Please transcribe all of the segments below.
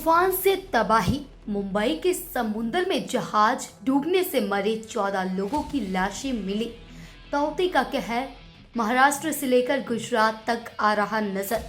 तूफान से तबाही। मुंबई के समुद्र में जहाज डूबने से मरे 14 लोगों की लाशें मिली। तौते का कहर महाराष्ट्र से लेकर गुजरात तक आ रहा नजर।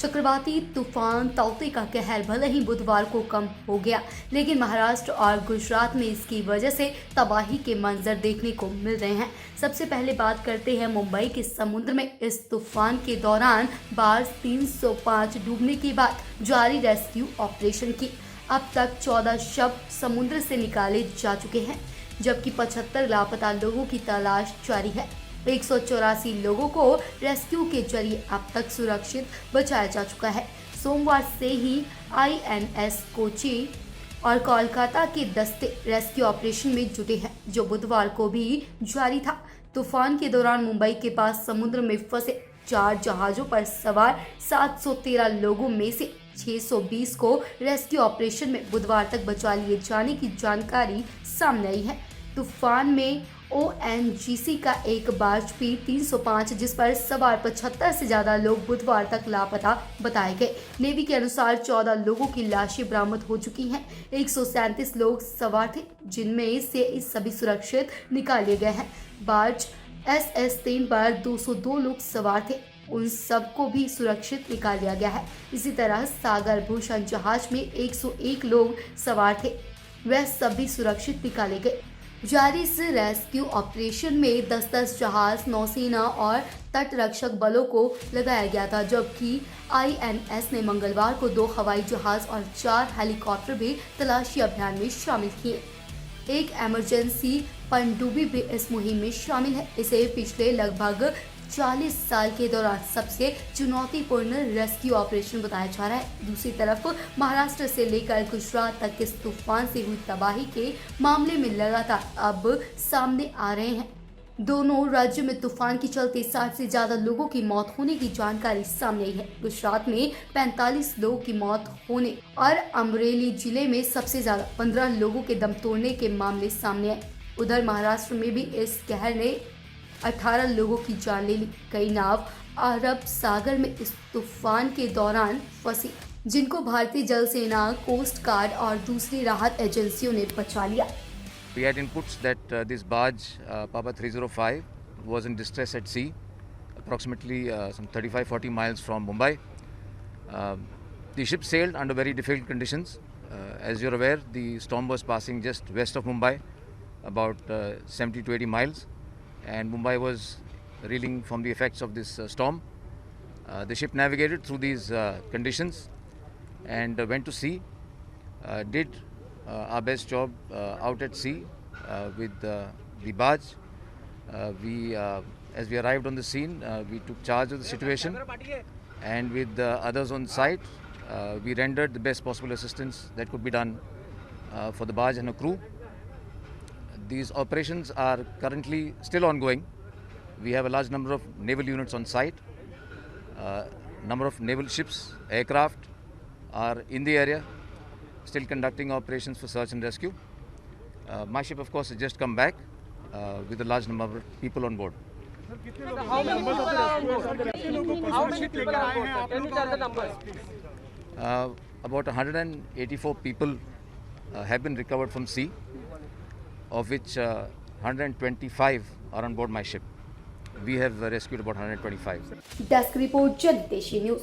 चक्रवाती तूफान तौते का कहर भले ही बुधवार को कम हो गया, लेकिन महाराष्ट्र और गुजरात में इसकी वजह से तबाही के मंजर देखने को मिल रहे हैं। सबसे पहले बात करते हैं मुंबई के समुद्र में इस तूफान के दौरान बार्ज 305 डूबने के बाद जारी रेस्क्यू ऑपरेशन की। अब तक 14 शव समुद्र से निकाले जा चुके हैं, जबकि 75 लापता लोगों की तलाश जारी है। 184 लोगों को रेस्क्यू के जरिए अब तक सुरक्षित बचाया जा चुका है। सोमवार से ही INS कोची और कोलकाता के दस्ते रेस्क्यू ऑपरेशन में जुटे हैं, जो बुधवार को भी जारी था। तूफान के दौरान मुंबई के पास समुद्र में फंसे 4 जहाजों पर सवार 713 लोगों में से 620 को रेस्क्यू ऑपरेशन में बुधवार तक बचा लिए जाने की जानकारी सामने आई है। तूफान में ONGC का एक बार्ज भी 305, जिस पर सवार 75 से ज्यादा लोग बुधवार तक लापता बताए गए। नेवी के अनुसार 14 लोगों की लाशें बरामद हो चुकी हैं। 137 लोग सवार थे, जिनमें से सभी सुरक्षित निकाल लिए गए हैं। बार्ज SS-3 पर 202 लोग सवार थे, उन सबको भी सुरक्षित निकाल लिया गया है। इसी तरह सागर भूषण जहाज में 101 लोग सवार थे, वह सभी सुरक्षित निकाले गए। जारी इस रेस्क्यू ऑपरेशन में 10-10 जहाज नौसेना और तटरक्षक बलों को लगाया गया था, जबकि INS ने मंगलवार को 2 हवाई जहाज और 4 हेलीकॉप्टर भी तलाशी अभियान में शामिल किए। एक इमरजेंसी पनडुब्बी भी इस मुहिम में शामिल है। इसे पिछले लगभग 40 साल के दौरान सबसे चुनौतीपूर्ण रेस्क्यू ऑपरेशन बताया जा रहा है। दूसरी तरफ महाराष्ट्र से लेकर गुजरात तक इस तूफान से हुई तबाही के मामले में लगातार अब सामने आ रहे हैं। दोनों राज्यों में तूफान के चलते 60 से ज्यादा लोगों की मौत होने की जानकारी सामने आई है। गुजरात में 45 लोगों की मौत होने और अमरेली जिले में सबसे ज्यादा 15 लोगों के दम तोड़ने के मामले सामने आए। उधर महाराष्ट्र में भी इस कहर ने 18 लोगों की जान ले ली। कई नाव अरब सागर में इस तूफान के दौरान फंसी, जिनको भारतीय जल सेना, कोस्ट गार्ड और दूसरी राहत एजेंसियों ने बचा लिया। We had inputs that this barge, Papa 305, was in distress at sea, approximately some 35-40 miles from Mumbai. The ship sailed under very difficult conditions. As you're aware, the storm was passing just west of Mumbai, about 70 to 80 miles. And Mumbai was reeling from the effects of this storm. The ship navigated through these conditions and went to sea. Did our best job out at sea with the barge. As we arrived on the scene, we took charge of the situation, and with others on site, we rendered the best possible assistance that could be done for the barge and her crew. These operations are currently still ongoing. We have a large number of naval units on site. Number of naval ships, aircraft are in the area, still conducting operations for search and rescue. My ship, of course, has just come back with a large number of people on board. How many people are on board? How many people are on board? Can you tell the numbers, please? About 184 people have been recovered from sea, of which 125 are on board my ship. We have rescued about 125. Desk report, Janhiteshi news.